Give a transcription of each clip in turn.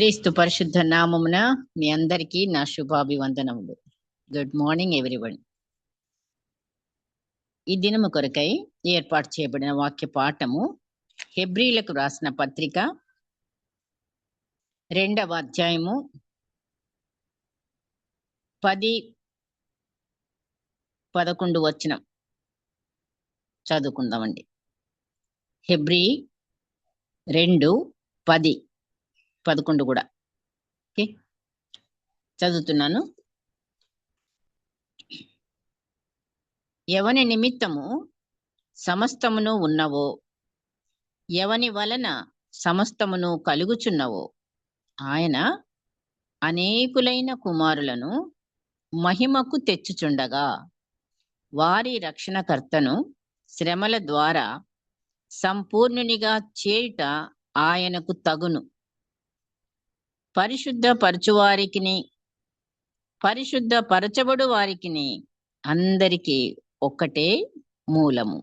క్రీస్తు పరిశుద్ధ నామమున మీ అందరికీ నా శుభాభివందనములు. Good morning everyone. ఈ దినము కొరకై ఏర్పాటు చేయబడిన వాక్య పాఠము హెబ్రీలకు రాసిన పత్రిక 2వ అధ్యాయము 10-11 వచనం చదువుకుందామండి. హెబ్రీ 2:10-11 కూడా. ఓకే, చదువుతున్నాను. ఎవని నిమిత్తము సమస్తమును ఉన్నవో, ఎవని వలన సమస్తమును కలుగుచున్నవో, ఆయన అనేకులైన కుమారులను మహిమకు తెచ్చుచుండగా వారి రక్షణకర్తను శ్రమల ద్వారా సంపూర్ణునిగా చేయుట ఆయనకు తగును. పరిశుద్ధపరచబడు వారికిని అందరికీ ఒక్కటే మూలము.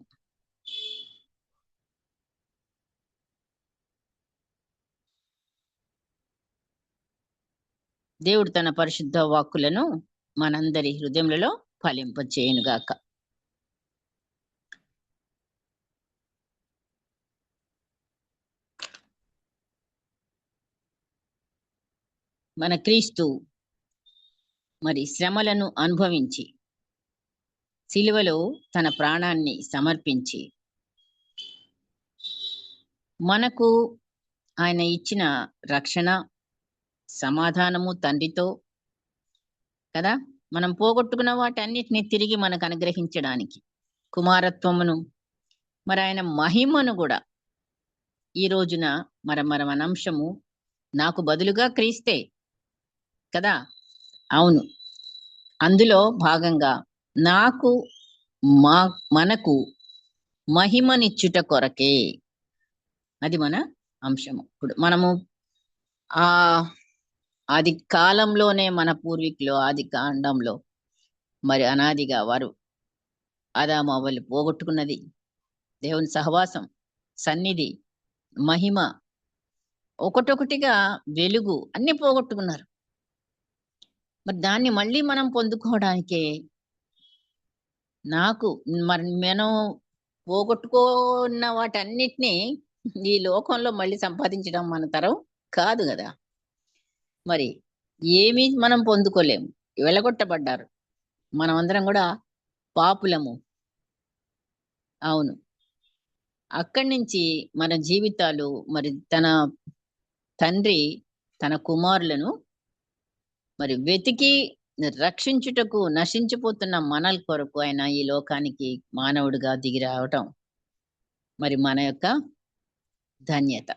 దేవుడు తన పరిశుద్ధ వాక్కులను మనందరి హృదయములలో ఫలింపచేయునుగాక. మన క్రీస్తు మరి శ్రమలను అనుభవించి సిలువలో తన ప్రాణాన్ని సమర్పించి మనకు ఆయన ఇచ్చిన రక్షణ, సమాధానము తండ్రితో కదా, మనం పోగొట్టుకున్న వాటన్నిటిని తిరిగి మనకు అనుగ్రహించడానికి, కుమారత్వమును, మరి ఆయన మహిమను కూడా ఈ రోజున మన అంశము నాకు బదులుగా క్రీస్తే కదా. అవును, అందులో భాగంగా మనకు మహిమనిచ్చుట కొరకే, అది మన అంశము. ఇప్పుడు మనము ఆది కాలంలోనే మన పూర్వీకులు ఆది కాండంలో మరి అనాదిగా వారు ఆదాము అవ్వలు పోగొట్టుకున్నది దేవుని సహవాసం, సన్నిధి, మహిమ, ఒకటొకటిగా వెలుగు అన్ని పోగొట్టుకున్నారు. మరి దాన్ని మళ్ళీ మనం పొందుకోవడానికే మనం పోగొట్టుకున్న వాటన్నిటినీ ఈ లోకంలో మళ్ళీ సంపాదించడం మన తరం కాదు కదా. మరి ఏమీ మనం పొందుకోలేము, వెళ్ళగొట్టబడ్డారు. మనం అందరం కూడా పాపులము. అవును, అక్కడి నుంచి మన జీవితాలు మరి తన తండ్రి తన కుమారులను మరి వెతికి రక్షించుటకు నశించిపోతున్న మనల కొరకు ఆయన ఈ లోకానికి మానవుడిగా దిగి రావటం మరి మన యొక్క ధన్యత.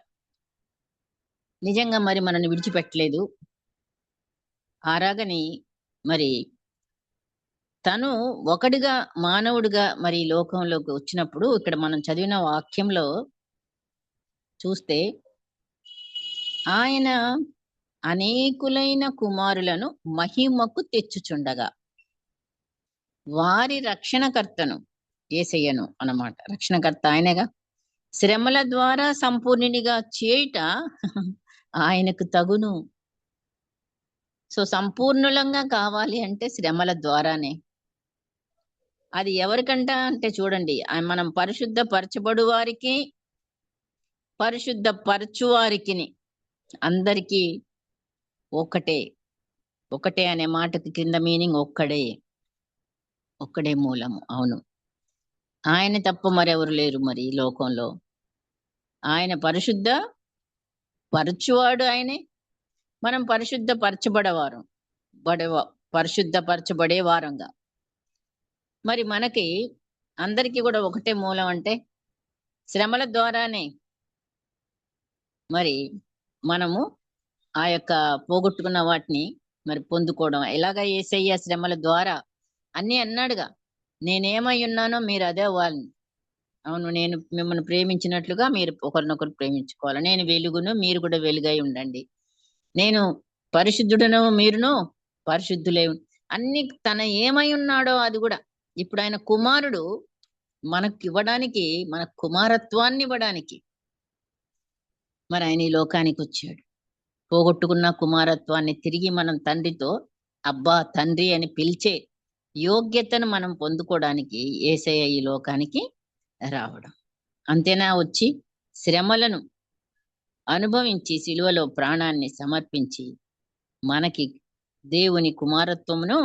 నిజంగా మరి మనల్ని విడిచిపెట్టలేదు. ఆరాగని మరి తను ఒకడిగా మానవుడిగా మరి ఈ లోకంలోకి వచ్చినప్పుడు ఇక్కడ మనం చదివిన వాక్యంలో చూస్తే ఆయన అనేకులైన కుమారులను మహిమకు తెచ్చుచుండగా వారి రక్షణకర్తను, యేసయ్యను అన్నమాట, రక్షణకర్త ఆయనగా, శ్రమల ద్వారా సంపూర్ణునిగా చేయుట ఆయనకు తగును. సో సంపూర్ణులంగా కావాలి అంటే శ్రమల ద్వారానే. అది ఎవరికంట అంటే చూడండి, మనం పరిశుద్ధపరచబడు వారికి, పరిశుద్ధపరచువారికి అందరికీ ఒకటే అనే మాటకి కింద మీనింగ్ ఒక్కడే మూలము. అవును, ఆయన తప్ప మరెవరు లేరు మరి ఈ లోకంలో. ఆయన పరిశుద్ధ పరచువాడు ఆయనే. మనం పరిశుద్ధపరచబడే వారంగా మరి మనకి అందరికీ కూడా ఒకటే మూలం అంటే శ్రమల ద్వారానే మరి మనము ఆ యొక్క పోగొట్టుకున్న వాటిని మరి పొందుకోవడం. ఎలాగా యేసయ్య శ్రమల ద్వారా అన్ని అన్నాడుగా, నేనేమై ఉన్నానో మీరు అదే వాళ్ళని. అవును, నేను మిమ్మల్ని ప్రేమించినట్లుగా మీరు ఒకరినొకరు ప్రేమించుకోవాలి. నేను వెలుగును, మీరు కూడా వెలుగై ఉండండి. నేను పరిశుద్ధుడను, మీరును పరిశుద్ధులే. అన్ని తన ఏమై ఉన్నాడో అది కూడా ఇప్పుడు ఆయన కుమారుడు మనకు ఇవ్వడానికి, మన కుమారత్వాన్ని ఇవ్వడానికి మరి ఆయన ఈ లోకానికి వచ్చాడు. పోగొట్టుకున్న కుమారత్వాన్ని తిరిగి మనం తండ్రితో అబ్బా తండ్రి అని పిలిచే యోగ్యతను మనం పొందుకోవడానికి యేసయ్య ఈ లోకానికి రావడం. అంతేనా, వచ్చి శ్రమలను అనుభవించి సిలువలో ప్రాణాన్ని సమర్పించి మనకి దేవుని కుమారత్వమును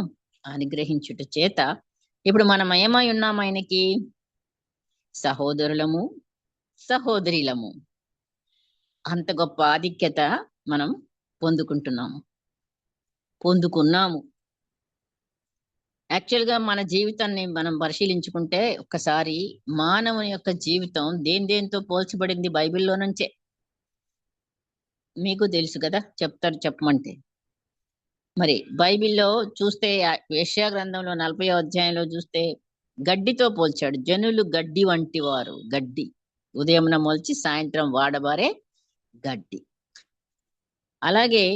అనుగ్రహించుట చేత ఇప్పుడు మనం ఏమై ఉన్నాం? ఆయనకి సహోదరులము, సహోదరులము. అంత గొప్ప ఆధిక్యత మనం పొందుకున్నాము. యాక్చువల్ గా మన జీవితాన్ని మనం పరిశీలించుకుంటే ఒక్కసారి మానవుని యొక్క జీవితం దేంతో పోల్చబడింది బైబిల్లో నుంచే. మీకు తెలుసు కదా, చెప్తారు చెప్పమంటే. మరి బైబిల్లో చూస్తే యెషయా గ్రంథంలో 40వ అధ్యాయంలో చూస్తే గడ్డితో పోల్చాడు. జనులు గడ్డి వంటి వారు, గడ్డి ఉదయమున మొలిచి సాయంత్రం వాడబారే గడ్డి. అలాగే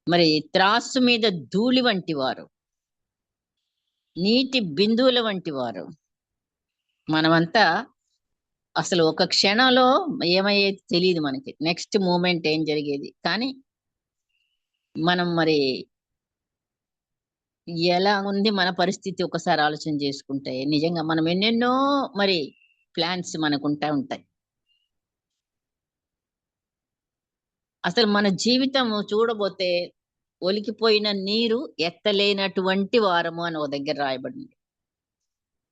మరి త్రాసు మీద ధూళి వంటి వారు, నీటి బిందువుల వంటి వారు. మనమంతా అసలు ఒక క్షణంలో ఏమయ్యేది తెలియదు మనకి, నెక్స్ట్ మూమెంట్ ఏం జరిగేది. కానీ మనం మరి ఎలా ఉంది మన పరిస్థితి ఒకసారి ఆలోచన చేసుకుంటే నిజంగా మనం ఎన్నెన్నో మరి ప్లాన్స్ మనకు ఉంటాయి. అసలు మన జీవితం చూడబోతే ఒలికిపోయిన నీరు ఎత్తలేనటువంటి వారము అని ఒక దగ్గర రాయబడింది.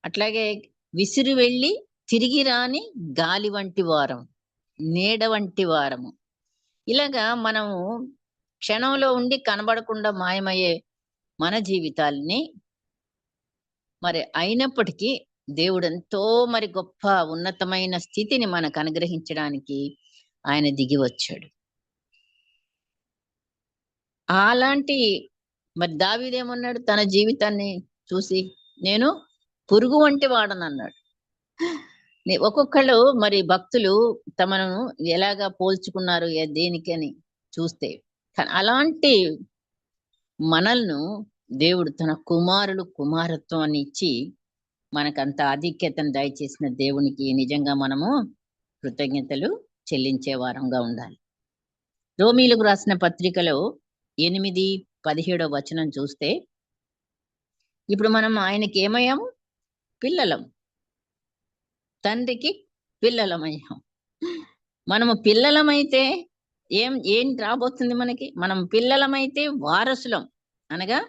అట్లాగే విసిరి వెళ్ళి తిరిగి రాని గాలి వంటి వారం, నీడ వంటి వారము. ఇలాగా మనము క్షణంలో ఉండి కనబడకుండా మాయమయ్యే మన జీవితాల్ని మరి అయినప్పటికీ దేవుడు ఎంతో మరి గొప్ప ఉన్నతమైన స్థితిని మనకు అనుగ్రహించడానికి ఆయన దిగి వచ్చాడు. అలాంటి మరి దావీదేమన్నాడు తన జీవితాన్ని చూసి? నేను పురుగు వంటి వాడని అన్నాడు. ఒక్కొక్కళ్ళు మరి భక్తులు తమను ఎలాగా పోల్చుకున్నారు దేనికని చూస్తే, అలాంటి మనల్ని దేవుడు తన కుమారత్వాన్ని ఇచ్చి మనకంత ఆధిక్యతను దయచేసిన దేవునికి నిజంగా మనము కృతజ్ఞతలు చెల్లించే వారంగా ఉండాలి. రోమీలకు రాసిన పత్రికలో 8:17 వచనం చూస్తే, ఇప్పుడు మనం ఆయనకి ఏమయ్యాము? పిల్లలం, తండ్రికి పిల్లలమయ్యాం. మనము పిల్లలమైతే ఏం రాబోతుంది మనకి? మనం పిల్లలమైతే వారసులం, అనగా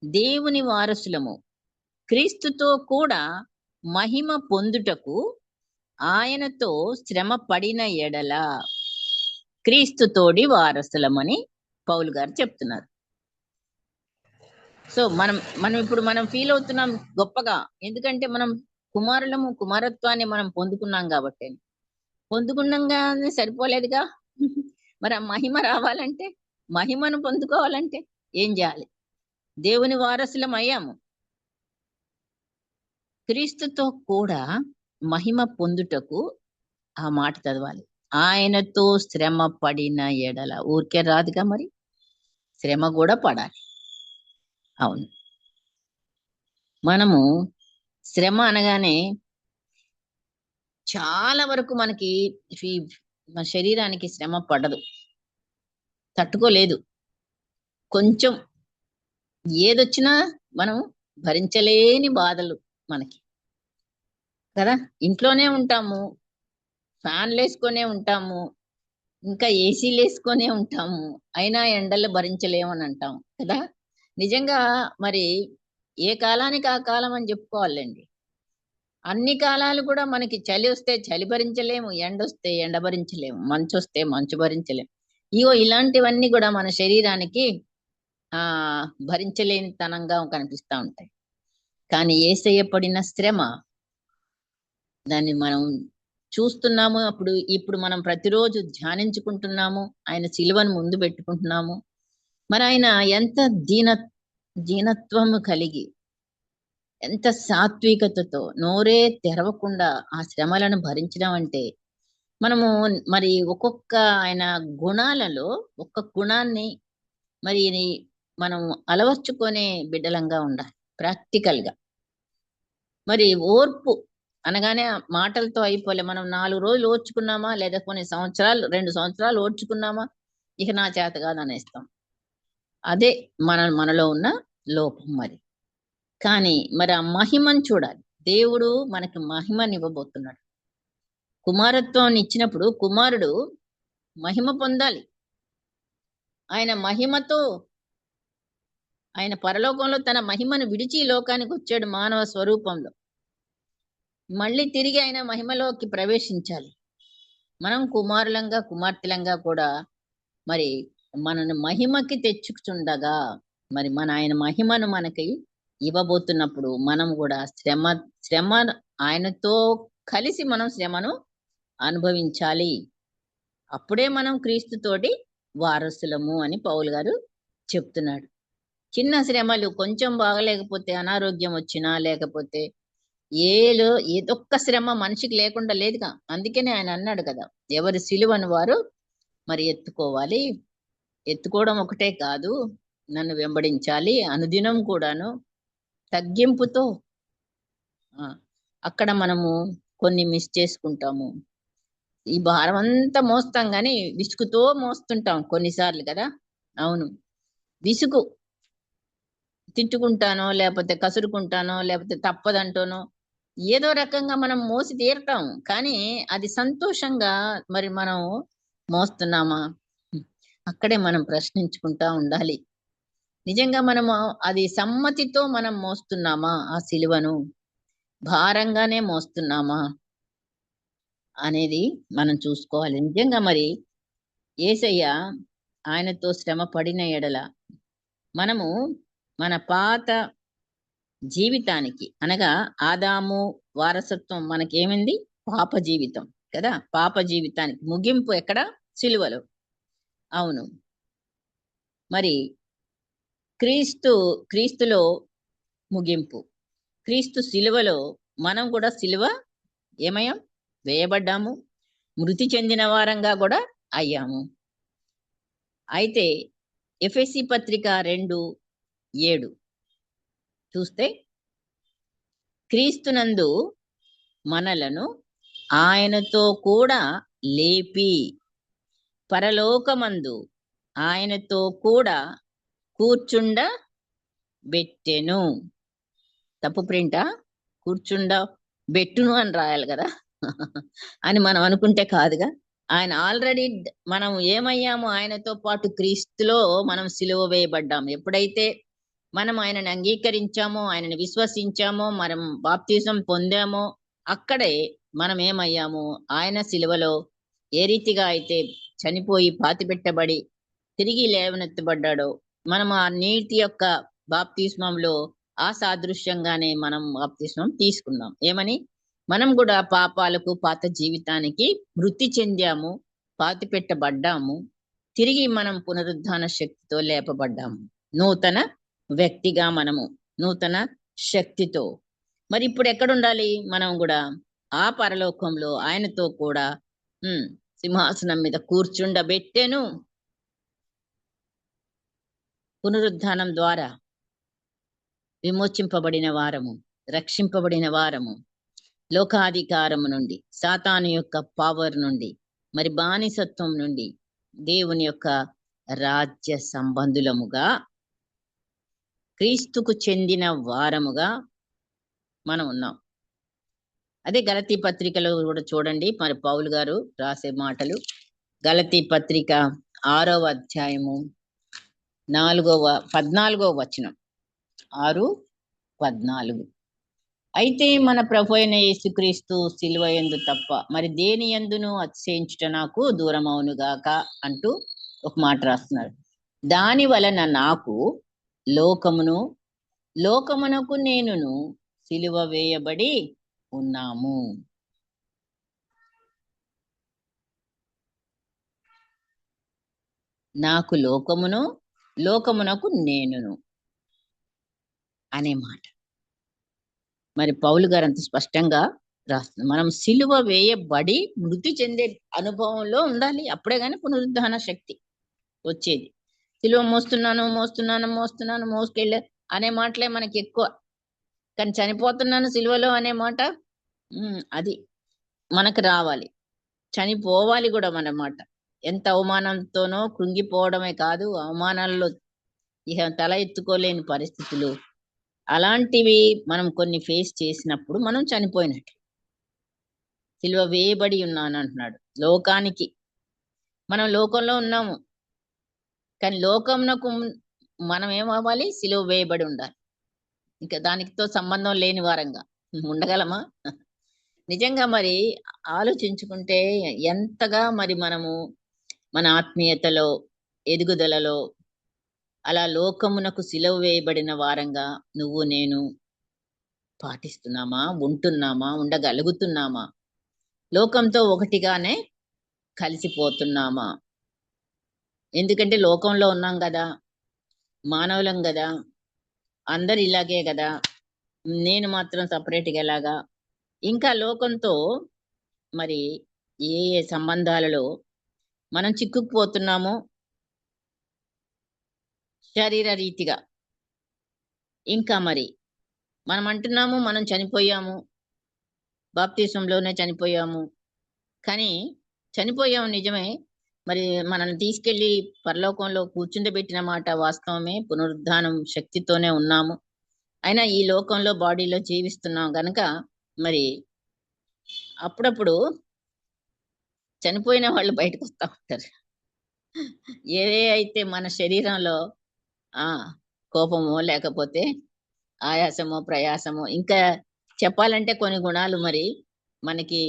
దేవుని వారసులము, క్రీస్తుతో కూడా మహిమ పొందుటకు ఆయనతో శ్రమ పడిన ఎడల క్రీస్తుతోడి వారసులమని పౌలు గారు చెప్తున్నారు. సో మనం ఇప్పుడు ఫీల్ అవుతున్నాం గొప్పగా, ఎందుకంటే మనం కుమారత్వాన్ని మనం పొందుకున్నాం కాబట్టి. పొందుకున్నాగానే సరిపోలేదుగా, మరి ఆ మహిమ రావాలంటే, మహిమను పొందుకోవాలంటే ఏం చేయాలి? దేవుని వారసులం అయ్యాము, క్రీస్తుతో కూడా మహిమ పొందుటకు ఆ మాట చదవాలి. ఆయనతో శ్రమ పడిన ఎడల, ఊరికే రాదుగా, మరి శ్రమ కూడా పడాలి. అవును, మనము శ్రమ అనగానే చాలా వరకు మనకి మన శరీరానికి శ్రమ పడదు, తట్టుకోలేదు. కొంచెం ఏదొచ్చినా మనం భరించలేని బాధలు మనకి కదా. ఇంట్లోనే ఉంటాము, ఫ్యాన్లు వేసుకొనే ఉంటాము, ఇంకా ఏసీలు వేసుకొనే ఉంటాము, అయినా ఎండలు భరించలేమని అంటాం కదా. నిజంగా మరి ఏ కాలానికి ఆ కాలం అని చెప్పుకోవాలండి. అన్ని కాలాలు కూడా మనకి చలి వస్తే చలి భరించలేము, ఎండ వస్తే ఎండ భరించలేము, మంచు వస్తే మంచు భరించలేము. ఇలాంటివన్నీ కూడా మన శరీరానికి భరించలేని తనంగా కనిపిస్తూ ఉంటాయి. కానీ యేసయ్య పడిన శ్రమ, దాన్ని మనం చూస్తున్నాము. ఇప్పుడు మనం ప్రతిరోజు ధ్యానించుకుంటున్నాము, ఆయన శిలువను ముందు పెట్టుకుంటున్నాము. మరి ఆయన ఎంత దీనత్వము కలిగి, ఎంత సాత్వికతతో నోరే తెరవకుండా ఆ శ్రమలను భరించడం అంటే, మనము మరి ఒక్కొక్క ఆయన గుణాలలో ఒక్క గుణాన్ని మరి మనం అలవర్చుకునే బిడ్డలంగా ఉండాలి. ప్రాక్టికల్ గా మరి ఓర్పు అనగానే మాటలతో అయిపోలే. మనం 4 రోజులు ఓర్చుకున్నామా, లేదా కొన్ని సంవత్సరాలు 2 సంవత్సరాలు ఓర్చుకున్నామా, ఇక నా చేత కాదు అనేస్తాం. అదే మనలో ఉన్న లోపం. కానీ మరి ఆ మహిమను చూడాలి. దేవుడు మనకి మహిమనివ్వబోతున్నాడు. కుమారత్వాన్ని ఇచ్చినప్పుడు కుమారుడు మహిమ పొందాలి. ఆయన మహిమతో, ఆయన పరలోకంలో తన మహిమను విడిచి ఈ లోకానికి వచ్చాడు మానవ స్వరూపంలో. మళ్ళీ తిరిగి ఆయన మహిమలోకి ప్రవేశించాలి. మనం కుమారులంగా కుమార్తెలంగా కూడా మరి మనను మహిమకి తెచ్చుచుండగా, మరి ఆయన మహిమను మనకి ఇవ్వబోతున్నప్పుడు మనం కూడా శ్రమ ఆయనతో కలిసి మనం శ్రమను అనుభవించాలి. అప్పుడే మనం క్రీస్తుతోటి వారసులము అని పౌలు గారు చెప్తున్నాడు. చిన్న శ్రమలు, కొంచెం బాగలేకపోతే, అనారోగ్యం వచ్చినా, లేకపోతే ఏదొక్క శ్రమ మనిషికి లేకుండా లేదుగా. అందుకనే ఆయన అన్నాడు కదా, ఎవరి సిలువను వారు మరి ఎత్తుకోవాలి. ఎత్తుకోవడం ఒకటే కాదు, నన్ను వెంబడించాలి అనుదినం కూడాను తగ్గింపుతో. అక్కడ మనము కొన్ని మిస్ చేసుకుంటాము. ఈ భారం అంతా మోస్తాం గాని విసుగుతో మోస్తుంటాం కొన్నిసార్లు కదా. అవును, విసుగు, తిట్టుకుంటానో లేకపోతే కసురుకుంటానో లేకపోతే తప్పదంటానో ఏదో రకంగా మనం మోసి తీరుతాం. కానీ అది సంతోషంగా మరి మనం మోస్తున్నామా? అక్కడే మనం ప్రశ్నించుకుంటా ఉండాలి. నిజంగా మనము అది సమ్మతితో మనం మోస్తున్నామా? ఆ సిలువను భారంగానే మోస్తున్నామా అనేది మనం చూసుకోవాలి. నిజంగా మరి యేసయ్య ఆయనతో శ్రమ పడిన ఎడల మనము మన పాత జీవితానికి, అనగా ఆదాము వారసత్వం మనకేమింది? పాప జీవితం కదా. పాప జీవితానికి ముగింపు ఎక్కడ? సిలువలో. అవును, మరి క్రీస్తులో ముగింపు. క్రీస్తు సిలువలో మనం కూడా సిలువ ఏమయ్యాం? వేయబడ్డాము, మృతి చెందిన వారంగా కూడా అయ్యాము. అయితే ఎఫెసీ పత్రిక 2:7 చూస్తే, క్రీస్తునందు మనలను ఆయనతో కూడా లేపి పరలోకమందు ఆయనతో కూడా కూర్చుండబెట్టెను. తప్పు ప్రింటా? కూర్చుండబెట్టును అని రాయాలి కదా అని మనం అనుకుంటే కాదుగా. ఆయన ఆల్రెడీ మనం ఏమయ్యాము? ఆయనతో పాటు క్రీస్తులో మనం సిలువ వేయబడ్డాం. ఎప్పుడైతే మనం ఆయనని అంగీకరించామో, ఆయనని విశ్వసించామో, మనం బాప్తిజం పొందామో, అక్కడే మనం ఏమయ్యాము? ఆయన సిలువలో ఏ రీతిగా అయితే చనిపోయి పాతిపెట్టబడి తిరిగి లేవనెత్తబడ్డాడో, మనం ఆ నీటి యొక్క బాప్తిస్మంలో ఆ సాదృశ్యంగానే మనం బాప్తిస్మం తీసుకున్నాం. ఏమని? మనం కూడా పాపాలకు, పాత జీవితానికి మృతి చెందాము, పాతిపెట్టబడ్డాము, తిరిగి మనం పునరుద్ధాన శక్తితో లేపబడ్డాము. నూతన వ్యక్తిగా మనము, నూతన శక్తితో. మరి ఇప్పుడు ఎక్కడుండాలి? మనం కూడా ఆ పరలోకంలో ఆయనతో కూడా సింహాసనం మీద కూర్చుండబెట్టెను. పునరుద్ధానం ద్వారా విమోచింపబడిన వారము, రక్షింపబడిన వారము, లోకాధికారము నుండి, సాతాను యొక్క పవర్ నుండి, మరి బానిసత్వం నుండి దేవుని యొక్క రాజ్య సంబంధులముగా, క్రీస్తుకు చెందిన వారముగా మనం ఉన్నాం. అదే గలతీ పత్రికలో కూడా చూడండి, మరి పౌలు గారు రాసే మాటలు. గలతీ పత్రిక 6వ అధ్యాయము 14వ వచనం. 6:14. అయితే మన ప్రభు అయిన యేసుక్రీస్తు సిలువ యందు తప్ప మరి దేని యందును అతిశయించుట నాకు దూరమవునుగాక అంటూ ఒక మాట రాస్తున్నాడు. దాని వలన నాకు లోకమునకు నేనును సిలువ వేయబడి ఉన్నాము. నాకు లోకమునకు నేనును అనే మాట మరి పౌలు గారు అంత స్పష్టంగా రాస్తున్నారు. మనం సిలువ వేయబడి మృతి చెందే అనుభవంలో ఉండాలి. అప్పుడే గాని పునరుద్ధాన శక్తి వచ్చేది. సిలువ మోస్తున్నాను మోసుకెళ్ళే అనే మాటలే మనకి ఎక్కువ. కానీ చనిపోతున్నాను సిలువలో అనే మాట అది మనకు రావాలి. చనిపోవాలి కూడా మన మాట. ఎంత అవమానంతోనో కృంగిపోవడమే కాదు, అవమానాల్లో ఇక తల ఎత్తుకోలేని పరిస్థితులు, అలాంటివి మనం కొన్ని ఫేస్ చేసినప్పుడు మనం చనిపోయినట్టు. సిలువ వేయబడి ఉన్నాను అంటున్నాడు. లోకానికి, మనం లోకంలో ఉన్నాము, కానీ లోకంనకు మనం ఏమవ్వాలి? సిలువ వేయబడి ఉండాలి. ఇంకా దానితో సంబంధం లేని వారంగా ఉండగలమా? నిజంగా మరి ఆలోచించుకుంటే ఎంతగా మరి మనము మన ఆత్మీయతలో, ఎదుగుదలలో అలా లోకమునకు సిలువ వేయబడిన వారంగా నువ్వు నేను పాటిస్తున్నామా, ఉంటున్నామా, ఉండగలుగుతున్నామా, లోకంతో ఒకటిగానే కలిసిపోతున్నామా? ఎందుకంటే లోకంలో ఉన్నాం కదా, మానవులం కదా, అందరు ఇలాగే కదా, నేను మాత్రం సపరేట్గా ఎలాగా? ఇంకా లోకంతో మరి ఏ ఏ సంబంధాలలో మనం చిక్కుకుపోతున్నామో శరీర రీతిగా. ఇంకా మరి మనం అంటున్నాము మనం చనిపోయాము, బాప్తిసంలోనే చనిపోయాము, కానీ చనిపోయాము నిజమే. మరి మనల్ని తీసుకెళ్లి పరలోకంలో కూర్చుండబెట్టిన మాట వాస్తవమే. పునరుద్ధానం శక్తితోనే ఉన్నాము. అయినా ఈ లోకంలో బాడీలో జీవిస్తున్నాం గనక మరి అప్పుడప్పుడు చనిపోయిన వాళ్ళు బయటకు వస్తా ఉంటారు. ఏ అయితే మన శరీరంలో ఆ కోపమో లేకపోతే ఆయాసమో ప్రయాసమో ఇంకా చెప్పాలంటే కొన్ని గుణాలు మరి మనకి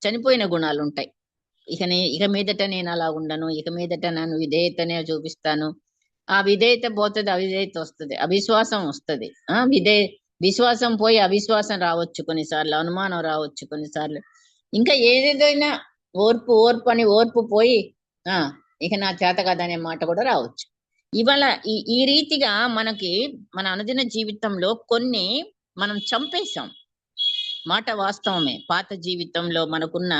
చనిపోయిన గుణాలు ఉంటాయి. ఇక మీదట నేను అలా ఉండను, ఇక మీదట నన్ను విధేయతనే చూపిస్తాను. ఆ విధేయత పోతుంది, అవిధేయత వస్తుంది, అవిశ్వాసం వస్తుంది. విశ్వాసం పోయి అవిశ్వాసం రావచ్చు కొన్నిసార్లు, అనుమానం రావచ్చు కొన్నిసార్లు, ఇంకా ఏదేదైనా ఓర్పు ఓర్పు అని ఓర్పు పోయి ఆ ఇక నా చేత కదనే మాట కూడా రావచ్చు. ఇవాళ ఈ రీతిగా మనకి మన అనుదిన జీవితంలో కొన్ని మనం చంపేశాం. మాట వాస్తవమే. పాత జీవితంలో మనకున్న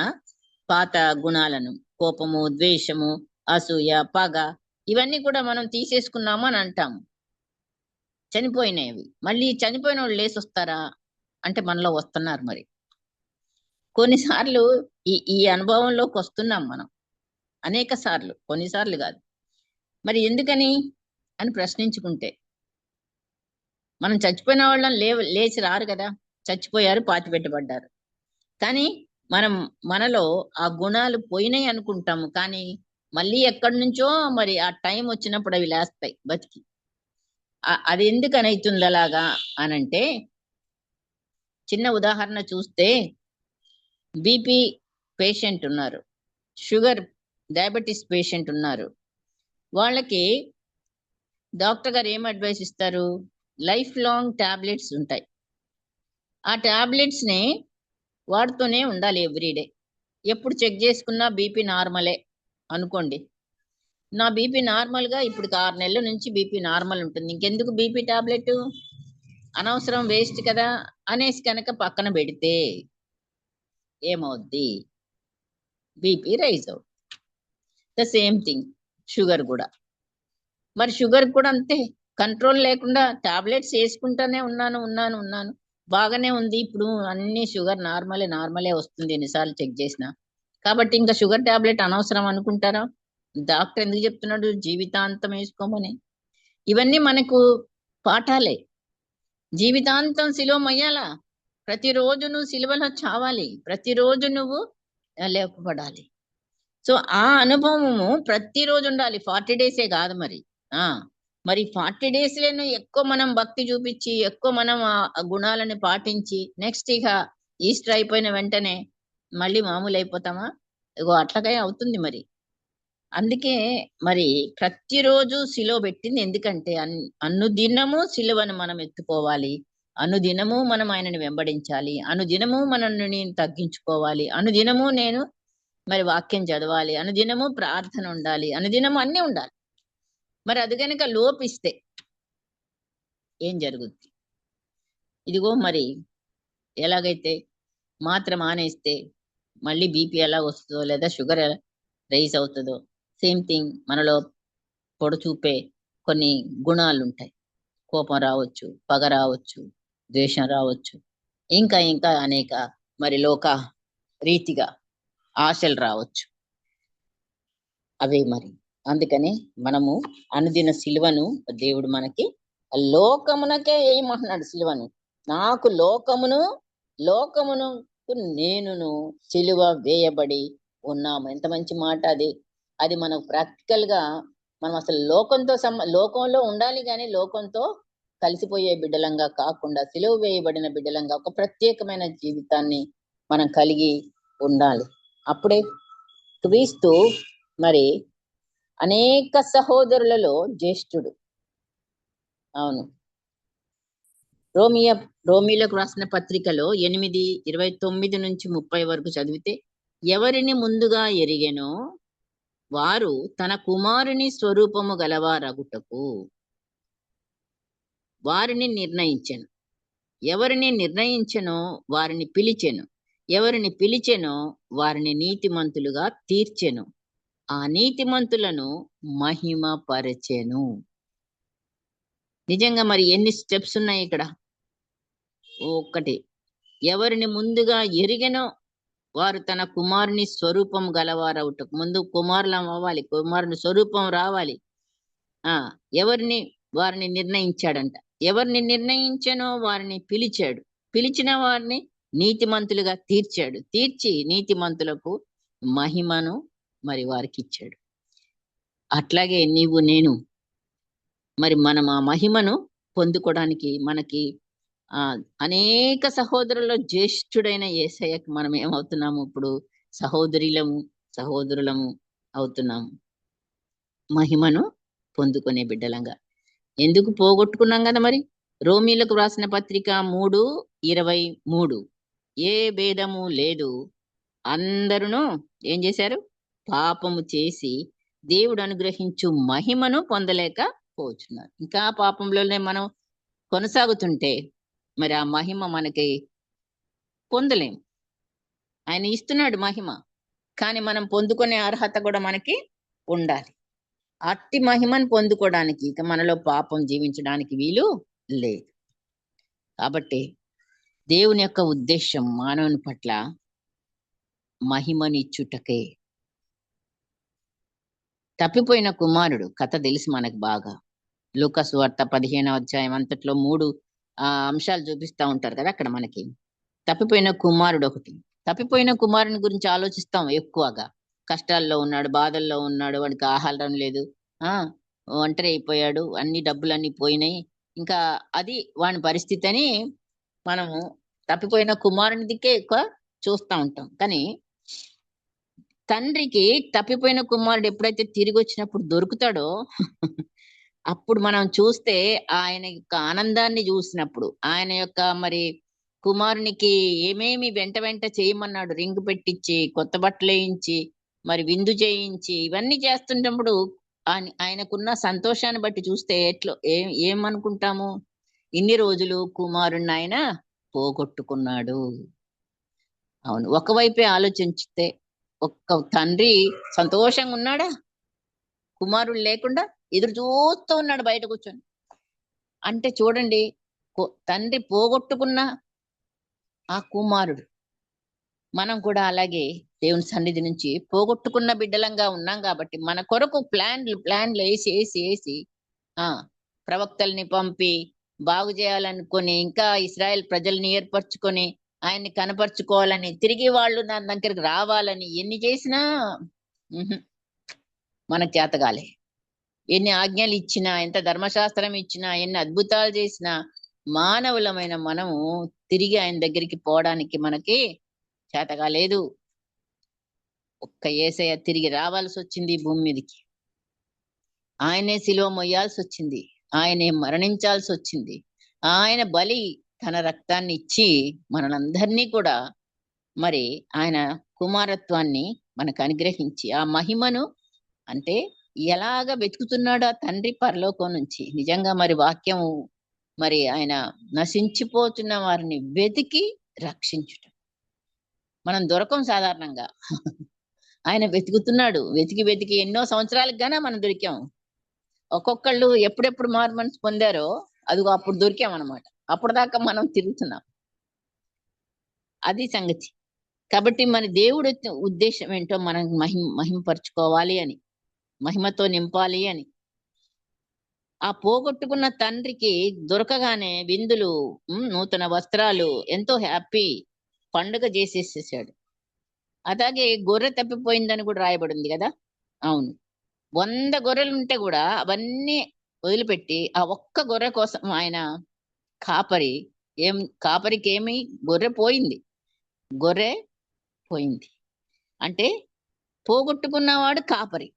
పాత గుణాలను, కోపము, ద్వేషము, అసూయ, పగ, ఇవన్నీ కూడా మనం తీసేసుకున్నాము అని అంటాము. చనిపోయినవి. మళ్ళీ చనిపోయిన వాళ్ళు లేసి వస్తారా అంటే మనలో వస్తున్నారు. మరి కొన్నిసార్లు ఈ అనుభవంలోకి వస్తున్నాం మనం అనేక సార్లు, కొన్నిసార్లు కాదు. మరి ఎందుకని అని ప్రశ్నించుకుంటే, మనం చచ్చిపోయిన వాళ్ళని లేచి రారు కదా, చచ్చిపోయారు, పాతిపెట్టబడ్డారు. కానీ మనలో ఆ గుణాలు పోయినాయి అనుకుంటాము, కానీ మళ్ళీ ఎక్కడి నుంచో మరి ఆ టైం వచ్చినప్పుడు అవి లేస్తాయి బతికి. అది ఎందుకని అవుతుంది అలాగా అనంటే, చిన్న ఉదాహరణ చూస్తే బీపీ పేషెంట్ ఉన్నారు, షుగర్ డయాబెటీస్ పేషెంట్ ఉన్నారు. వాళ్ళకి డాక్టర్ గారు ఏం అడ్వైస్ ఇస్తారు? లైఫ్ లాంగ్ టాబ్లెట్స్ ఉంటాయి. ఆ టాబ్లెట్స్ ని వాడుతూనే ఉండాలి ఎవ్రీడే. ఎప్పుడు చెక్ చేసుకున్నా బీపీ నార్మలే అనుకోండి. నా బీపీ నార్మల్గా ఇప్పుడు 6 నెలల నుంచి బీపీ నార్మల్ ఉంటుంది, ఇంకెందుకు బీపీ టాబ్లెట్, అనవసరం, వేస్ట్ కదా అనేసి కనుక పక్కన పెడితే ఏమవుద్ది? బీపీ రైజ్ అవుతుంది. ద సేమ్ థింగ్ షుగర్ కూడా. మరి షుగర్ కూడా అంతే, కంట్రోల్ లేకుండా టాబ్లెట్స్ వేసుకుంటానే ఉన్నాను బాగానే ఉంది, ఇప్పుడు అన్ని షుగర్ నార్మలే వస్తుంది ఎన్నిసార్లు చెక్ చేసినా, కాబట్టి ఇంకా షుగర్ టాబ్లెట్ అనవసరం అనుకుంటారా? డాక్టర్ ఎందుకు చెప్తున్నాడు జీవితాంతం వేసుకోమని? ఇవన్నీ మనకు పాఠాలే. జీవితాంతం సిలువ మొయ్యాలా, ప్రతిరోజు నువ్వు సిలువలో చావాలి, ప్రతిరోజు నువ్వు లేపబడాలి. సో ఆ అనుభవము ప్రతిరోజు ఉండాలి, 40 డేసే కాదు. మరి 40 డేస్ లోనే ఎక్కువ మనం భక్తి చూపించి, ఎక్కువ మనం ఆ గుణాలను పాటించి, నెక్స్ట్ ఇక ఈస్టర్ అయిపోయిన వెంటనే మళ్ళీ మామూలు అయిపోతామా? ఇగో అట్లాగే అవుతుంది మరి. అందుకే మరి ప్రతిరోజు సిలువ పెట్టింది ఎందుకంటే, అనుదినము సిలువను మనం ఎత్తుకోవాలి, అనుదినము మనం ఆయనని వెంబడించాలి, అనుదినము మనల్ని నేను తగ్గించుకోవాలి, అనుదినము నేను మరి వాక్యం చదవాలి, అనుదినము ప్రార్థన ఉండాలి, అనుదినము అన్ని ఉండాలి. మరి అది కనుక లోపిస్తే ఏం జరుగుద్ది? ఇదిగో మరి ఎలాగైతే మాత్రం మానేస్తే మళ్ళీ బీపీ ఎలా వస్తుందో, లేదా షుగర్ ఎలా రైజ్ అవుతుందో, సేమ్ థింగ్ మనలో పొడచూపే కొన్ని గుణాలు ఉంటాయి. కోపం రావచ్చు, పగ రావచ్చు, ద్వేషం రావచ్చు, ఇంకా అనేక మరి లోక రీతిగా ఆశలు రావచ్చు. అవే మరి. అందుకని మనము అనుదిన సిలువను దేవుడు మనకి లోకమునకే వేయమంటున్నాడు సిలువను. నాకు లోకమును నేనును సిలువ వేయబడి ఉన్నాము. ఎంత మంచి మాట అది. అది మనకు ప్రాక్టికల్ గా మనం అసలు లోకంలో ఉండాలి కానీ లోకంతో కలిసిపోయే బిడ్డలంగా కాకుండా సిలువ వేయబడిన బిడ్డలంగా ఒక ప్రత్యేకమైన జీవితాన్ని మనం కలిగి ఉండాలి. అప్పుడే క్రీస్తు మరి అనేక సహోదరులలో జ్యేష్ఠుడు. అవును. రోమీలకు రాసిన పత్రికలో 8:29 నుంచి 30 వరకు చదివితే, ఎవరిని ముందుగా ఎరిగెనో వారు తన కుమారుని స్వరూపము గలవారగుటకు వారిని నిర్ణయించెను. ఎవరిని నిర్ణయించెనో వారిని పిలిచెను. ఎవరిని పిలిచెనో వారిని నీతిమంతులుగా తీర్చెను. ఆ నీతిమంతులను మహిమ పరచెను. నిజంగా మరి ఎన్ని స్టెప్స్ ఉన్నాయి ఇక్కడ. ఒకటి, ఎవరిని ముందుగా ఎరిగెనో వారు తన కుమారుని స్వరూపం గలవారవుటకు, ముందు కుమారులం అవ్వాలి, కుమారుని స్వరూపం రావాలి. వారిని నిర్ణయించాడంట. ఎవరిని నిర్ణయించానో వారిని పిలిచాడు. పిలిచిన వారిని నీతిమంతులుగా తీర్చాడు. తీర్చి నీతిమంతులకు మహిమను మరి వారికి ఇచ్చాడు. అట్లాగే నీవు నేను మరి మనం ఆ మహిమను పొందుకోవడానికి మనకి అనేక సహోదరుల్లో జ్యేష్ఠుడైన యేసయ్యకు మనం ఏమవుతున్నాము? ఇప్పుడు సహోదరులము అవుతున్నాము. మహిమను పొందుకునే బిడ్డలంగా. ఎందుకు పోగొట్టుకున్నాం కదా మరి. రోమీలకు రాసిన పత్రిక 3:23, ఏ భేదము లేదు, అందరూ ఏం చేశారు? పాపము చేసి దేవుడు అనుగ్రహించు మహిమను పొందలేకపోతున్నారు. ఇంకా పాపంలోనే మనం కొనసాగుతుంటే మరి ఆ మహిమ మనకి పొందలేం. ఆయన ఇస్తున్నాడు మహిమ, కానీ మనం పొందుకునే అర్హత కూడా మనకి ఉండాలి. అట్టి మహిమను పొందుకోవడానికి ఇక మనలో పాపం జీవించడానికి వీలు లేదు. కాబట్టి దేవుని యొక్క ఉద్దేశం మానవుని పట్ల మహిమనిచ్చుటకే. తప్పిపోయిన కుమారుడు కథ తెలుసు మనకు బాగా. లూకా సువార్త 15వ అధ్యాయం అంతట్లో 3 అంశాలు చూపిస్తా ఉంటారు కదా అక్కడ మనకి. తప్పిపోయిన కుమారుడు ఒకటి. తప్పిపోయిన కుమారుని గురించి ఆలోచిస్తాం ఎక్కువగా. కష్టాల్లో ఉన్నాడు, బాధల్లో ఉన్నాడు, వాడికి ఆహారం లేదు, ఒంటరి అయిపోయాడు, అన్ని డబ్బులన్నీ పోయినాయి, ఇంకా అది వాని పరిస్థితి అని మనము తప్పిపోయిన కుమారుని దిక్కే ఎక్కువ చూస్తూ ఉంటాం. కానీ తండ్రికి తప్పిపోయిన కుమారుడు ఎప్పుడైతే తిరిగి వచ్చినప్పుడు దొరుకుతాడో అప్పుడు మనం చూస్తే ఆయన యొక్క ఆనందాన్ని చూసినప్పుడు, ఆయన యొక్క మరి కుమారునికి ఏమేమి వెంట చేయమన్నాడు, రింగు పెట్టించి, కొత్త బట్టలు వేయించి, మరి విందు చేయించి, ఇవన్నీ చేస్తున్నప్పుడు ఆయనకున్న సంతోషాన్ని బట్టి చూస్తే ఏమనుకుంటాము? ఇన్ని రోజులు కుమారుణ్ణి ఆయన పోగొట్టుకున్నాడు. అవును. ఒకవైపే ఆలోచించితే ఒక్క తండ్రి సంతోషంగా ఉన్నాడా? కుమారుడు లేకుండా ఎదురు చూస్తూ ఉన్నాడు బయట కూర్చొని. అంటే చూడండి, తండ్రి పోగొట్టుకున్న ఆ కుమారుడు. మనం కూడా అలాగే దేవుని సన్నిధి నుంచి పోగొట్టుకున్న బిడ్డలంగా ఉన్నాం కాబట్టి మన కొరకు ప్లాన్లు వేసి ప్రవక్తల్ని పంపి బాగు చేయాలనుకొని, ఇంకా ఇశ్రాయేల్ ప్రజల్ని ఏర్పరచుకొని ఆయన్ని కనపరుచుకోవాలని, తిరిగి వాళ్ళు నా దగ్గరికి రావాలని ఎన్ని చేసినా మనకు చేతగాలే. ఎన్ని ఆజ్ఞలు ఇచ్చినా, ఎంత ధర్మశాస్త్రం ఇచ్చినా, ఎన్ని అద్భుతాలు చేసినా మానవులమైన మనము తిరిగి ఆయన దగ్గరికి పోవడానికి మనకి చేతగాలేదు. ఒక్క యేసయ్య తిరిగి రావాల్సి వచ్చింది భూమి మీదకి. ఆయనే సిలువ మొయ్యాల్సి వచ్చింది, ఆయనే మరణించాల్సి వచ్చింది. ఆయన బలి తన రక్తాన్ని ఇచ్చి మనందరినీ కూడా మరి ఆయన కుమారత్వాన్ని మనకు అనుగ్రహించి ఆ మహిమను అంటే ఎలాగ వెతుకుతున్నాడు ఆ తండ్రి పరలోకం నుంచి. నిజంగా మరి వాక్యము మరి ఆయన నశించిపోతున్న వారిని వెతికి రక్షించుట. మనం దొరకం సాధారణంగా. ఆయన వెతుకుతున్నాడు. వెతికి ఎన్నో సంవత్సరాలకు గానే మనం దొరికాం. ఒక్కొక్కళ్ళు ఎప్పుడెప్పుడు మారు మనసు పొందారో అదిగో అప్పుడు దొరికామన్నమాట. అప్పటిదాకా మనం తిరుగుతున్నాం. అది సంగతి. కాబట్టి మన దేవుడు ఉద్దేశం ఏంటో మనం మహింపరచుకోవాలి అని. మహిమతో నింపాలి అని. ఆ పోగొట్టుకున్న తండ్రికి దొరకగానే విందులు, నూతన వస్త్రాలు, ఎంతో హ్యాపీ పండుగ చేసేసేసాడు. అలాగే గొర్రె తప్పిపోయిందని కూడా రాయబడింది కదా. అవును, 100 గొర్రెలు ఉంటే కూడా అవన్నీ వదిలిపెట్టి ఆ ఒక్క గొర్రె కోసం ఆయన కాపరి కాపరికి ఏమి గొర్రె పోయింది, గొర్రె పోయింది అంటే పోగొట్టుకున్నవాడు కాపరి.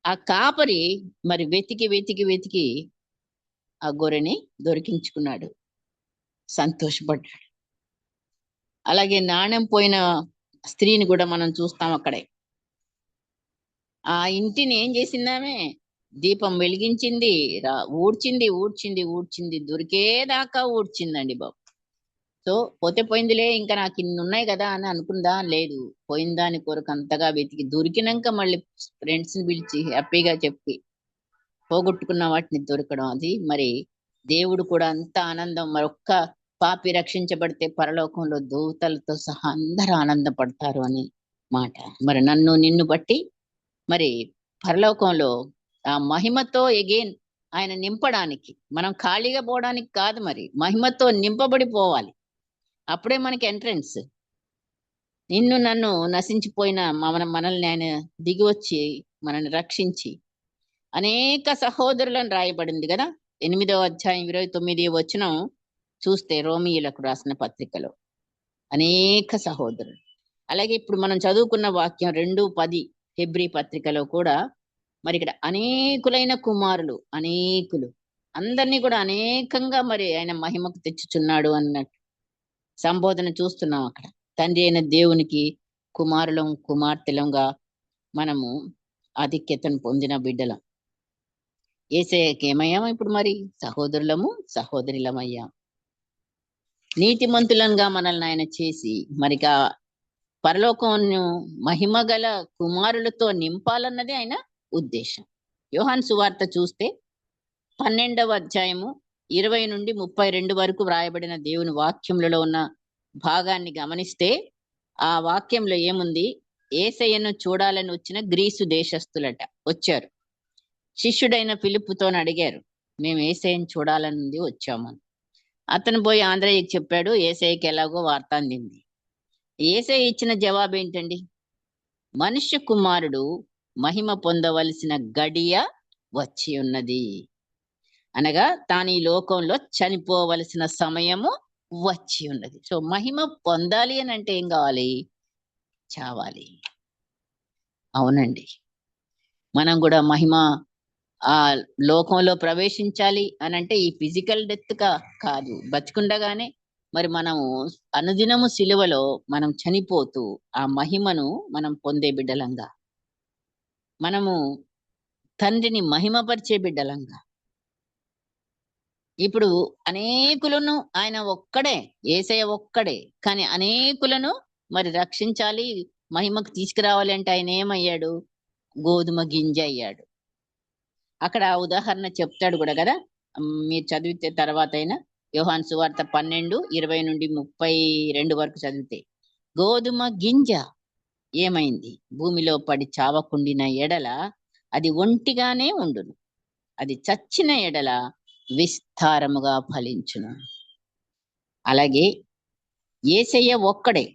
ఆ కాపరి మరి వెతికి వెతికి వెతికి ఆ గొర్రెని దొరికించుకున్నాడు, సంతోషపడ్డాడు. అలాగే నాణ్యం పోయిన స్త్రీని కూడా మనం చూస్తాం అక్కడే. ఆ ఇంటిని ఏం చేసిందామే, దీపం వెలిగించింది, ఊడ్చింది ఊడ్చింది ఊడ్చింది, దొరికేదాకా ఊడ్చిందండి బాబు. సో పోతే పోయిందిలే, ఇంకా నాకు ఇన్ని ఉన్నాయి కదా అని అనుకుందా, లేదు, పోయిన దాని కొరకు అంతగా వెతికి దొరికినాక మళ్ళీ ఫ్రెండ్స్ ని పిలిచి హ్యాపీగా చెప్పి పోగొట్టుకున్న వాటిని దొరకడం, అది మరి దేవుడు కూడా అంత ఆనందం. మరొక్క పాపి రక్షించబడితే పరలోకంలో దూతలతో సహా అందరూ ఆనందపడతారు అని మాట. మరి నన్ను నిన్ను బట్టి మరి పరలోకంలో ఆ మహిమతో ఎగైన్ ఆయన నింపడానికి, మనం ఖాళీగా పోవడానికి కాదు, మరి మహిమతో నింపబడి పోవాలి. అప్పుడే మనకి ఎంట్రన్స్. నిన్ను నన్ను నశించిపోయిన మనల్ని ఆయన దిగి వచ్చి మనల్ని రక్షించి అనేక సహోదరులను రాయబడింది కదా. 8వ అధ్యాయం 29వ వచనం చూస్తే రోమియోలకు రాసిన పత్రికలో అనేక సహోదరులు. అలాగే ఇప్పుడు మనం చదువుకున్న వాక్యం 2:10 హెబ్రీ పత్రికలో కూడా మరి ఇక్కడ అనేకులైన కుమారులు, అనేకులు, అందరినీ కూడా అనేకంగా మరి ఆయన మహిమకు తెచ్చుచున్నాడు అన్నట్టు సంబోధన చూస్తున్నాం అక్కడ. తండ్రి అయిన దేవునికి కుమారులం కుమార్తెలంగా మనము ఆధిక్యతను పొందిన బిడ్డలం. యేసయ్యకి ఏమయ్యాం ఇప్పుడు మరి, సహోదరులము సహోదరులమయ్యాం. నీతిమంతులంగా మనల్ని ఆయన చేసి మరిగా పరలోకమును మహిమ గల కుమారులతో నింపాలన్నది ఆయన ఉద్దేశం. యోహాను సువార్త చూస్తే 12వ అధ్యాయము 20 నుండి 32 వరకు వ్రాయబడిన దేవుని వాక్యములలో ఉన్న భాగాన్ని గమనిస్తే ఆ వాక్యంలో ఏముంది, యేసయ్యను చూడాలని వచ్చిన గ్రీసు దేశస్థులట వచ్చారు. శిష్యుడైన ఫిలిప్పుతో అడిగారు, మేము యేసయ్యను చూడాలని వచ్చామని. అతను పోయి ఆంధ్రయ్యకి చెప్పాడు, యేసయ్యకి ఎలాగో వార్త అందింది. యేసయ్య ఇచ్చిన జవాబు ఏంటండి, మనుష్య కుమారుడు మహిమ పొందవలసిన గడియ వచ్చి ఉన్నది, అనగా తాను ఈ లోకంలో చనిపోవలసిన సమయము వచ్చి ఉన్నది. సో మహిమ పొందాలి అని అంటే ఏం కావాలి, చావాలి. అవునండి, మనం కూడా మహిమ ఆ లోకంలో ప్రవేశించాలి అని అంటే ఈ ఫిజికల్ డెత్ కాదు, బతికుండగానే మరి మనము అనుదినము సిలువలో మనం చనిపోతూ ఆ మహిమను మనం పొందే బిడ్డలంగా, మనము తండ్రిని మహిమపరిచే బిడ్డలంగా. ఇప్పుడు అనేకులను ఆయన ఒక్కడే, యేసయ్య ఒక్కడే, కానీ అనేకులను మరి రక్షించాలి, మహిమకు తీసుకురావాలి అంటే ఆయన ఏమయ్యాడు, గోధుమ గింజ అయ్యాడు. అక్కడ ఉదాహరణ చెప్తాడు కూడా కదా, మీరు చదివితే తర్వాత అయినా యోహాను సువార్త 12:20 నుండి 32 వరకు చదివితే, గోధుమ గింజ ఏమైంది, భూమిలో పడి చావకుండిన ఎడల అది ఒంటిగానే ఉండును, అది చచ్చిన ఎడల విస్తారముగా ఫలించును. అలాగే యేసయ్య ఒక్కడే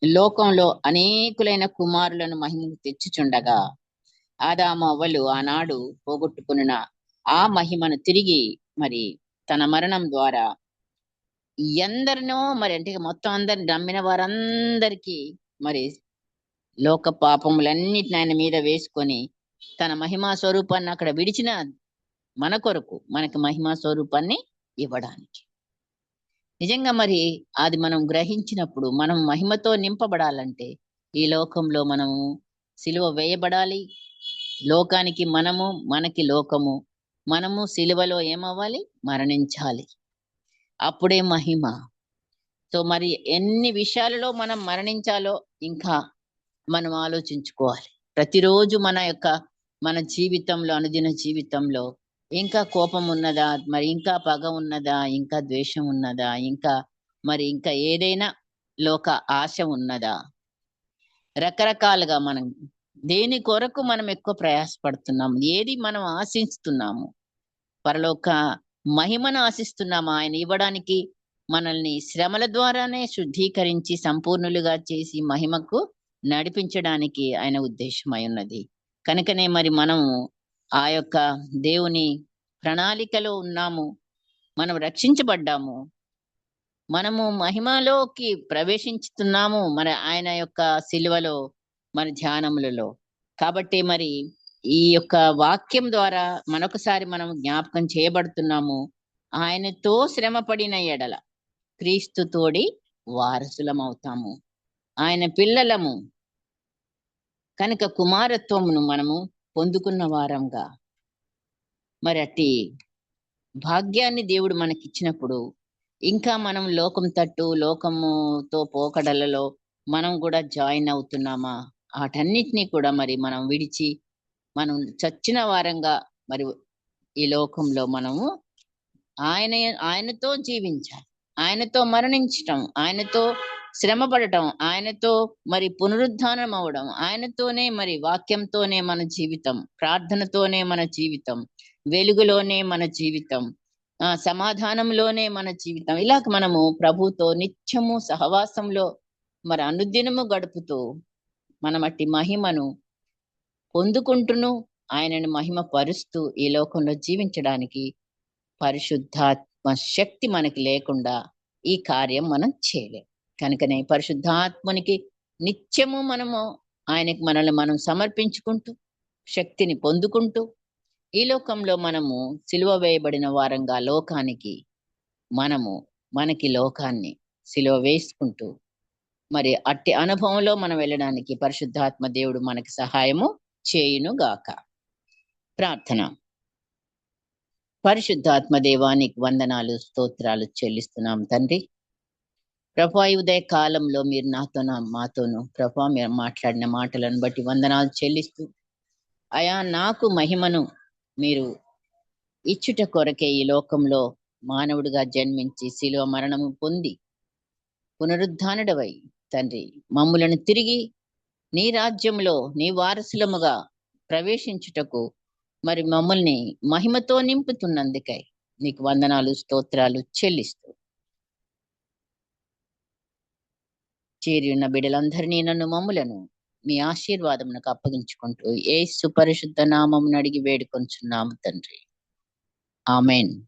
లోకంలో అనేకులైన కుమారులను మహిమకు తెచ్చుచుండగా ఆదాము అవ్వలు ఆనాడు పోగొట్టుకున్న ఆ మహిమను తిరిగి మరి తన మరణం ద్వారా ఎందరినో మరి అంటే మొత్తం అందరిని నమ్మిన వారందరికీ మరి లోక పాపములన్నిటిని ఆయన మీద వేసుకొని తన మహిమా స్వరూపాన్ని అక్కడ విడిచిన మన కొరకు మనకి మహిమా స్వరూపాన్ని ఇవ్వడానికి. నిజంగా మరి అది మనం గ్రహించినప్పుడు మనం మహిమతో నింపబడాలంటే ఈ లోకంలో మనము సిలువ వేయబడాలి. లోకానికి మనము, మనకి లోకము, మనము సిలువలో ఏమవ్వాలి, మరణించాలి, అప్పుడే మహిమ. సో మరి ఎన్ని విషయాలలో మనం మరణించాలో ఇంకా మనం ఆలోచించుకోవాలి. ప్రతిరోజు మన జీవితంలో, అనుదిన జీవితంలో ఇంకా కోపం ఉన్నదా, మరి ఇంకా పగ ఉన్నదా, ఇంకా ద్వేషం ఉన్నదా, ఇంకా ఏదైనా లోక ఆశ ఉన్నదా, రకరకాలుగా మనం దేని కొరకు మనం ఎక్కువ ప్రయాసపడుతున్నాము? ఏది మనం ఆశిస్తున్నాము? పరలోక మహిమను ఆశిస్తున్నామా? ఆయన ఇవ్వడానికి మనల్ని శ్రమల ద్వారానే శుద్ధీకరించి సంపూర్ణులుగా చేసి మహిమకు నడిపించడానికి ఆయన ఉద్దేశమై ఉన్నది. కనుకనే మరి మనము ఆ యొక్క దేవుని ప్రణాళికలో ఉన్నాము. మనం రక్షించబడ్డాము. మనము మహిమలోకి ప్రవేశించుతున్నాము మరి ఆయన యొక్క సిలువలో, మన ధ్యానములలో. కాబట్టి మరి ఈ యొక్క వాక్యం ద్వారా మరొకసారి మనం జ్ఞాపకం చేయబడుతున్నాము. ఆయనతో శ్రమ పడిన ఎడల క్రీస్తు తోడి వారసులమవుతాము. ఆయన పిల్లలము కనుక కుమారత్వమును మనము పొందుకున్న వారంగా మరి అట్టి భాగ్యాన్ని దేవుడు మనకిచ్చినప్పుడు ఇంకా మనం లోకం తట్టు లోకముతో పోకడలలో మనం కూడా జాయిన్ అవుతున్నామా? వాటన్నిటినీ కూడా మరి మనం విడిచి మనం చచ్చిన వారంగా మరి ఈ లోకంలో మనము ఆయన ఆయనతో జీవించాలి. ఆయనతో మరణించటం, ఆయనతో శ్రమ పడటం, ఆయనతో మరి పునరుద్ధానం అవడం, ఆయనతోనే మరి వాక్యంతోనే మన జీవితం, ప్రార్థనతోనే మన జీవితం, వెలుగులోనే మన జీవితం, సమాధానంలోనే మన జీవితం. ఇలాగ మనము ప్రభుతో నిత్యము సహవాసంలో మరి అనుదినము గడుపుతూ మనం అట్టి మహిమను పొందుకుంటూను ఆయనను మహిమ పరుస్తూ ఈ లోకంలో జీవించడానికి పరిశుద్ధాత్మ శక్తి మనకి లేకుండా ఈ కార్యం మనం చేయలేం. కనుకనే పరిశుద్ధాత్మనికి నిత్యము మనము ఆయనకి మనల్ని మనం సమర్పించుకుంటూ శక్తిని పొందుకుంటూ ఈ లోకంలో మనము సిలువ వేయబడిన వారంగా లోకానికి మనకి లోకాన్ని సిలువ వేసుకుంటూ మరి అట్టి అనుభవంలో మనం వెళ్ళడానికి పరిశుద్ధాత్మ దేవుడు మనకి సహాయము చేయును గాక. ప్రార్థన. పరిశుద్ధాత్మ దేవానికి వందనాలు, స్తోత్రాలు చెల్లిస్తున్నాం తండ్రి. ప్రభా, ఉదయ కాలంలో మీరు మాతోను ప్రభా మీరు మాట్లాడిన మాటలను బట్టి వందనాలు చెల్లిస్తూ, అయా నాకు మహిమను మీరు ఇచ్చుట కొరకే ఈ లోకంలో మానవుడిగా జన్మించి శిలువ మరణము పొంది పునరుద్ధానుడవై తండ్రి మమ్ములను తిరిగి నీ రాజ్యంలో నీ వారసులముగా ప్రవేశించుటకు మరి మమ్మల్ని మహిమతో నింపుతున్నందుకై నీకు వందనాలు, స్తోత్రాలు చెల్లిస్తూ చేరి ఉన్న బిడ్డలందరినీ నన్ను మమ్ములను మీ ఆశీర్వాదమునకు అప్పగించుకుంటూ యేసు పరిశుద్ధ నామమును అడిగి వేడుకొంచున్నాము తండ్రి. ఆమెన్.